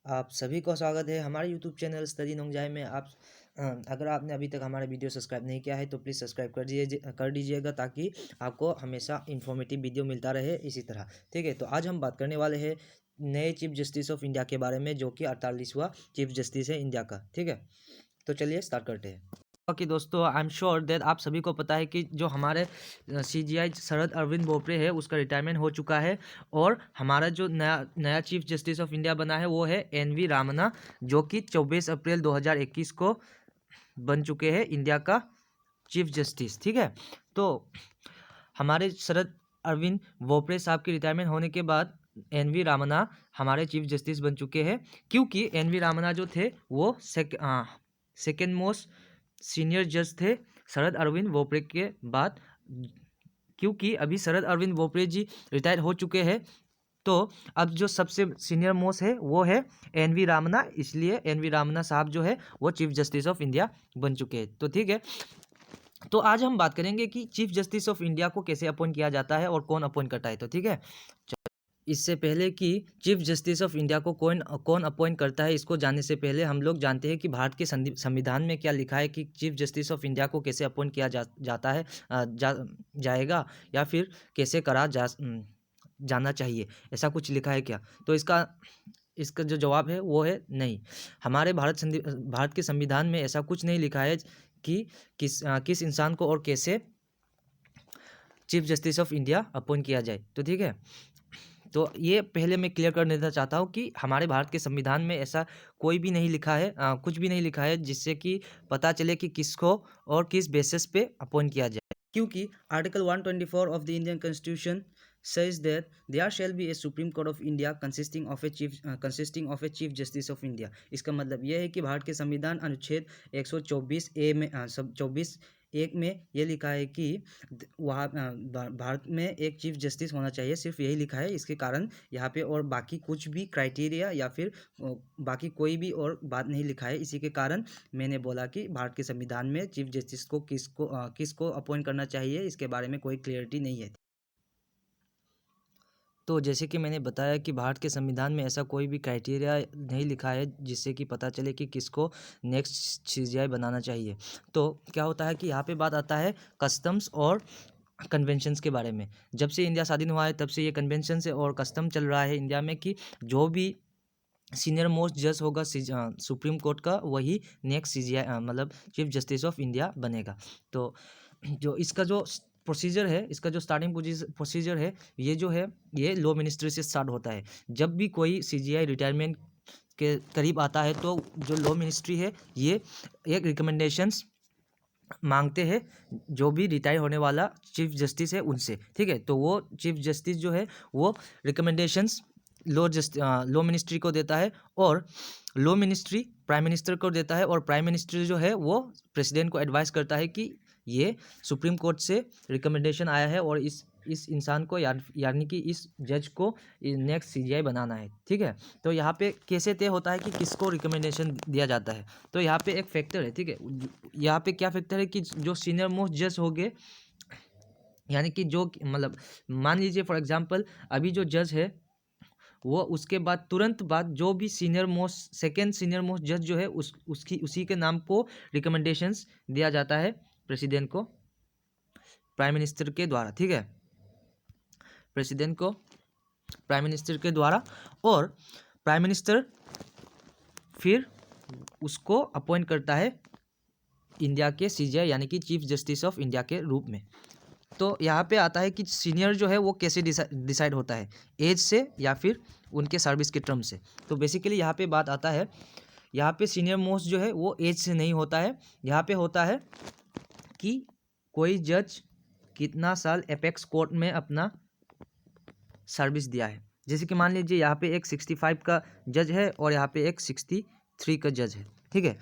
आप सभी को स्वागत है हमारे यूट्यूब चैनल स्टडी नोंगजाई में। अगर आपने अभी तक हमारा वीडियो सब्सक्राइब नहीं किया है तो प्लीज़ सब्सक्राइब कर दीजिएगा ताकि आपको हमेशा इन्फॉर्मेटिव वीडियो मिलता रहे इसी तरह। ठीक है, तो आज हम बात करने वाले हैं नए चीफ जस्टिस ऑफ इंडिया के बारे में, जो कि 48वां चीफ जस्टिस है इंडिया का। ठीक है, तो चलिए स्टार्ट करते हैं। कि दोस्तों, आई एम श्योर दैट आप सभी को पता है कि जो हमारे सीजीआई शरद अरविंद बोबड़े है उसका रिटायरमेंट हो चुका है, और हमारा जो नया नया चीफ जस्टिस ऑफ इंडिया बना है वो है एन.वी. रामन्ना, जो कि 24 अप्रैल 2021 को बन चुके हैं इंडिया का चीफ जस्टिस। ठीक है, तो हमारे शरद अरविंद बोबड़े साहब के रिटायरमेंट होने के बाद एन.वी. रामन्ना हमारे चीफ जस्टिस बन चुके हैं, क्योंकि एन.वी. रामन्ना जो थे वो सेकेंड मोस्ट सीनियर जज थे शरद अरविंद बोबड़े के बाद। क्योंकि अभी शरद अरविंद बोबड़े जी रिटायर हो चुके हैं, तो अब जो सबसे सीनियर मोस्ट है वो है एन.वी. रामन्ना, इसलिए एन.वी. रामन्ना साहब जो है वो चीफ जस्टिस ऑफ इंडिया बन चुके हैं। तो ठीक है, तो आज हम बात करेंगे कि चीफ जस्टिस ऑफ इंडिया को कैसे अपॉइंट किया जाता है और कौन अपॉइंट करता है। तो ठीक है, इससे पहले कि चीफ जस्टिस ऑफ इंडिया को कौन कौन अपॉइंट करता है, इसको जानने से पहले हम लोग जानते हैं कि भारत के संविधान में क्या लिखा है कि चीफ जस्टिस ऑफ इंडिया को कैसे अपॉइंट किया जाता है, जाएगा, या फिर कैसे जाना चाहिए, ऐसा कुछ लिखा है क्या। तो इसका इसका जो जवाब है वो है नहीं। हमारे भारत के संविधान में ऐसा कुछ नहीं लिखा है कि किस इंसान को और कैसे chief justice of India appoint किया जाए। तो ठीक है, तो ये पहले मैं क्लियर कर देना चाहता हूँ कि हमारे भारत के संविधान में ऐसा कोई भी नहीं लिखा है, कुछ भी नहीं लिखा है जिससे कि पता चले कि किसको और किस बेसिस पे अपॉइंट किया जाए। क्योंकि article 124 of the Indian constitution says that there shall be a supreme court of India consisting of a chief justice of India। इसका मतलब यह है कि भारत के संविधान अनुच्छेद 124 ए में 24 एक में ये लिखा है कि वहाँ भारत में एक चीफ जस्टिस होना चाहिए, सिर्फ यही लिखा है। इसके कारण यहाँ पे और बाकी कुछ भी क्राइटेरिया या फिर बाकी कोई भी और बात नहीं लिखा है। इसी के कारण मैंने बोला कि भारत के संविधान में चीफ जस्टिस को किसको अपॉइंट करना चाहिए, इसके बारे में कोई क्लियरिटी नहीं है। तो जैसे कि मैंने बताया कि भारत के संविधान में ऐसा कोई भी क्राइटेरिया नहीं लिखा है जिससे कि पता चले कि किसको नेक्स्ट सीजीआई बनाना चाहिए। तो क्या होता है कि यहाँ पे बात आता है कस्टम्स और कन्वेंशंस के बारे में। जब से इंडिया स्वाधीन हुआ है तब से ये कन्वेंशन से और कस्टम चल रहा है इंडिया में कि जो भी सीनियर मोस्ट जज होगा सुप्रीम कोर्ट का, वही नेक्स्ट सीजीआई मतलब चीफ जस्टिस ऑफ इंडिया बनेगा। तो जो इसका जो प्रोसीजर है, इसका जो स्टार्टिंग प्रोसीजर है, ये जो है ये लॉ मिनिस्ट्री से स्टार्ट होता है। जब भी कोई सीजीआई रिटायरमेंट के करीब आता है तो जो लॉ मिनिस्ट्री है ये एक रिकमेंडेशंस मांगते हैं जो भी रिटायर होने वाला चीफ जस्टिस है उनसे। ठीक है, तो वो चीफ जस्टिस जो है वो रिकमेंडेशंस लॉ मिनिस्ट्री को देता है, और लॉ मिनिस्ट्री प्राइम मिनिस्टर को देता है, और प्राइम मिनिस्टर जो है वो प्रेसिडेंट को एडवाइस करता है कि ये सुप्रीम कोर्ट से रिकमेंडेशन आया है और इस इंसान को यानी कि इस जज को नेक्स्ट सीजीआई बनाना है। ठीक है, तो यहाँ पे कैसे तय होता है कि किसको रिकमेंडेशन दिया जाता है। तो यहाँ पे एक फैक्टर है। ठीक है, यहाँ पे क्या फैक्टर है कि जो सीनियर मोस्ट जज हो गए, यानी कि जो मतलब मान लीजिए फॉर एग्जांपल अभी जो जज है वो उसके बाद तुरंत बाद जो भी senior most second senior most जज जो है उसी के नाम को रिकमेंडेशंस दिया जाता है प्रेसिडेंट को प्राइम मिनिस्टर के द्वारा। ठीक है, प्रेसिडेंट को प्राइम मिनिस्टर के द्वारा, और प्राइम मिनिस्टर फिर उसको अपॉइंट करता है इंडिया के सीजीआई यानी कि चीफ जस्टिस ऑफ इंडिया के रूप में। तो यहाँ पे आता है कि सीनियर जो है वो कैसे डिसाइड होता है, एज से या फिर उनके सर्विस के टर्म से। तो बेसिकली यहाँ पे बात आता है, यहाँ पे सीनियर मोस्ट जो है वो एज से नहीं होता है। यहाँ पे होता है कि कोई जज कितना साल एपेक्स कोर्ट में अपना सर्विस दिया है। जैसे कि मान लीजिए यहाँ पे एक 65 का जज है और यहाँ पे एक 63 का जज है। ठीक है,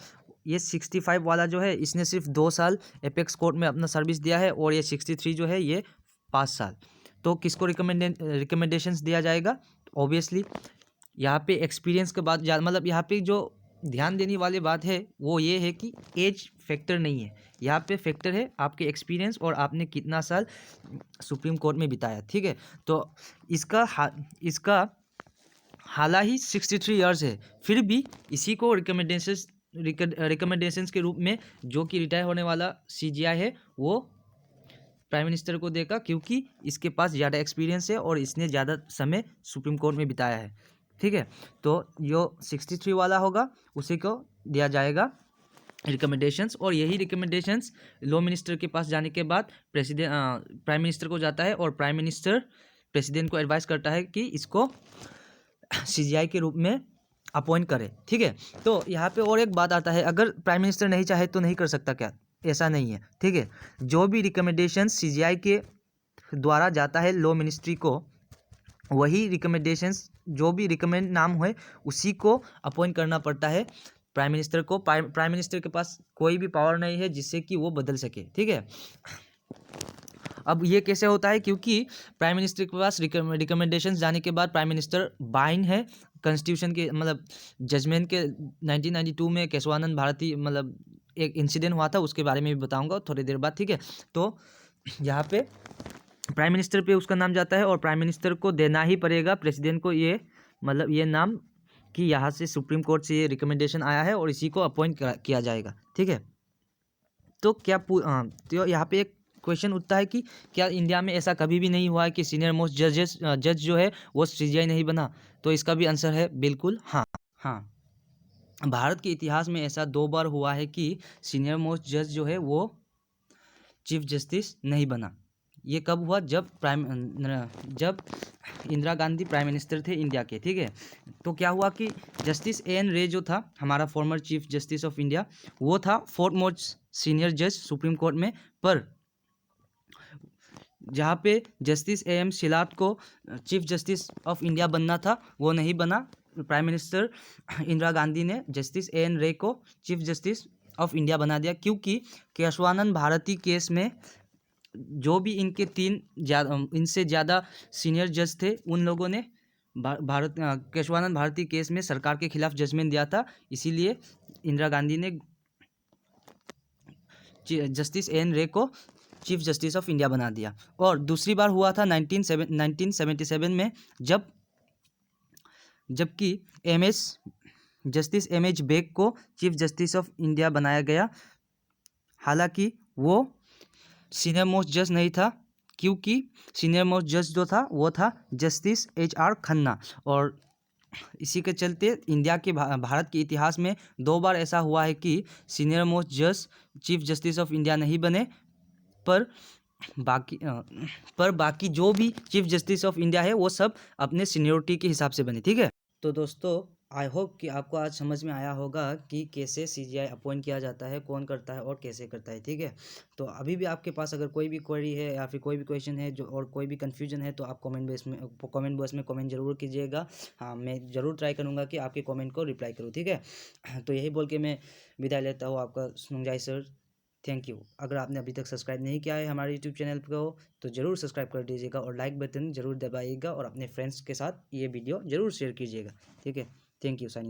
ये 65 वाला जो है इसने सिर्फ 2 साल एपेक्स कोर्ट में अपना सर्विस दिया है, और ये 63 जो है ये 5 साल। तो किसको रिकमेंडेशंस दिया जाएगा? ऑब्वियसली यहाँ पे एक्सपीरियंस के बाद मतलब यहाँ पे जो ध्यान देने वाली बात है वो ये है कि एज फैक्टर नहीं है, यहाँ पे फैक्टर है आपके एक्सपीरियंस और आपने कितना साल सुप्रीम कोर्ट में बिताया। ठीक है, तो इसका हालांकि 63 ईयर्स है, फिर भी इसी को रिकमेंडेशंस के रूप में जो कि रिटायर होने वाला CGI है वो प्राइम मिनिस्टर को देगा, क्योंकि इसके पास ज़्यादा एक्सपीरियंस है और इसने ज़्यादा समय सुप्रीम कोर्ट में बिताया है। ठीक है, तो जो 63 वाला होगा उसी को दिया जाएगा रिकमेंडेशंस, और यही रिकमेंडेशंस लॉ मिनिस्टर के पास जाने के बाद प्राइम मिनिस्टर को जाता है, और प्राइम मिनिस्टर प्रेसिडेंट को एडवाइस करता है कि इसको CGI के रूप में अपॉइंट करे। ठीक है, तो यहाँ पे और एक बात आता है, अगर प्राइम मिनिस्टर नहीं चाहे तो नहीं कर सकता क्या? ऐसा नहीं है। ठीक है, जो भी रिकमेंडेशन CGI के द्वारा जाता है लॉ मिनिस्ट्री को, वही रिकमेंडेशंस जो भी रिकमेंड नाम है उसी को अपॉइंट करना पड़ता है प्राइम मिनिस्टर को। प्राइम मिनिस्टर के पास कोई भी पावर नहीं है जिससे कि वो बदल सके। ठीक है, अब ये कैसे होता है? क्योंकि प्राइम मिनिस्टर के पास रिकमेंडेशंस जाने के बाद प्राइम मिनिस्टर बाइंड है कॉन्स्टिट्यूशन के, मतलब जजमेंट के। 1992 में केशवानंद भारती, मतलब एक इंसिडेंट हुआ था, उसके बारे में भी बताऊंगा थोड़ी देर बाद। ठीक है, तो यहाँ पे प्राइम मिनिस्टर पे उसका नाम जाता है और प्राइम मिनिस्टर को देना ही पड़ेगा प्रेसिडेंट को ये, मतलब ये नाम कि यहाँ से सुप्रीम कोर्ट से ये रिकमेंडेशन आया है और इसी को अपॉइंट किया जाएगा। ठीक है, तो तो यहाँ पे एक क्वेश्चन उठता है कि क्या इंडिया में ऐसा कभी भी नहीं हुआ है कि सीनियर मोस्ट जज जो है वो CGI नहीं बना? तो इसका भी आंसर है बिल्कुल हाँ। हाँ, भारत के इतिहास में ऐसा 2 बार हुआ है कि सीनियर मोस्ट जज जो है वो चीफ जस्टिस नहीं बना। ये कब हुआ? जब इंदिरा गांधी प्राइम मिनिस्टर थे इंडिया के। ठीक है, तो क्या हुआ कि जस्टिस AN रे जो था हमारा former chief justice of India, वो था 4th मोस्ट सीनियर जज सुप्रीम कोर्ट में। पर जहाँ पे जस्टिस AM शिलाट को चीफ जस्टिस ऑफ इंडिया बनना था वो नहीं बना। प्राइम मिनिस्टर इंदिरा गांधी ने जस्टिस AN रे को चीफ जस्टिस ऑफ इंडिया बना दिया, क्योंकि केशवानंद भारती केस में जो भी इनके इनसे ज़्यादा सीनियर जज थे उन लोगों ने केशवानंद भारती केस में सरकार के खिलाफ जजमेंट दिया था। इसीलिए इंदिरा गांधी ने जस्टिस AN रे को चीफ जस्टिस ऑफ इंडिया बना दिया। और दूसरी बार हुआ था 1977 में, जबकि जस्टिस MS बेग को चीफ जस्टिस ऑफ इंडिया बनाया गया। हालांकि वो सीनियर मोस्ट जज नहीं था, क्योंकि सीनियर मोस्ट जज जो था वो था जस्टिस HR खन्ना। और इसी के चलते इंडिया के भारत के इतिहास में 2 बार ऐसा हुआ है कि सीनियर मोस्ट जज चीफ जस्टिस ऑफ इंडिया नहीं बने, पर बाकी जो भी चीफ जस्टिस ऑफ इंडिया है वो सब अपने सीनियोरिटी के हिसाब से बने। ठीक है, तो दोस्तों आई होप कि आपको आज समझ में आया होगा कि कैसे CGI अपॉइंट किया जाता है, कौन करता है और कैसे करता है। ठीक है, तो अभी भी आपके पास अगर कोई भी क्वेरी है या फिर कोई भी क्वेश्चन है जो, और कोई भी कन्फ्यूजन है, तो आप कमेंट बॉक्स में कमेंट जरूर कीजिएगा। हाँ, मैं ज़रूर ट्राई करूँगा कि आपके कमेंट को रिप्लाई करूँ। ठीक है, तो यही बोल के मैं विदाई लेता हूँ, आपका सुनंजाई सर। Thank you. अगर आपने अभी तक सब्सक्राइब नहीं किया है हमारे यूट्यूब चैनल को तो ज़रूर सब्सक्राइब कर दीजिएगा और लाइक बटन ज़रूर दबाइएगा और अपने फ्रेंड्स के साथ ये वीडियो ज़रूर शेयर कीजिएगा। ठीक है, थैंक यू। साइनिंग।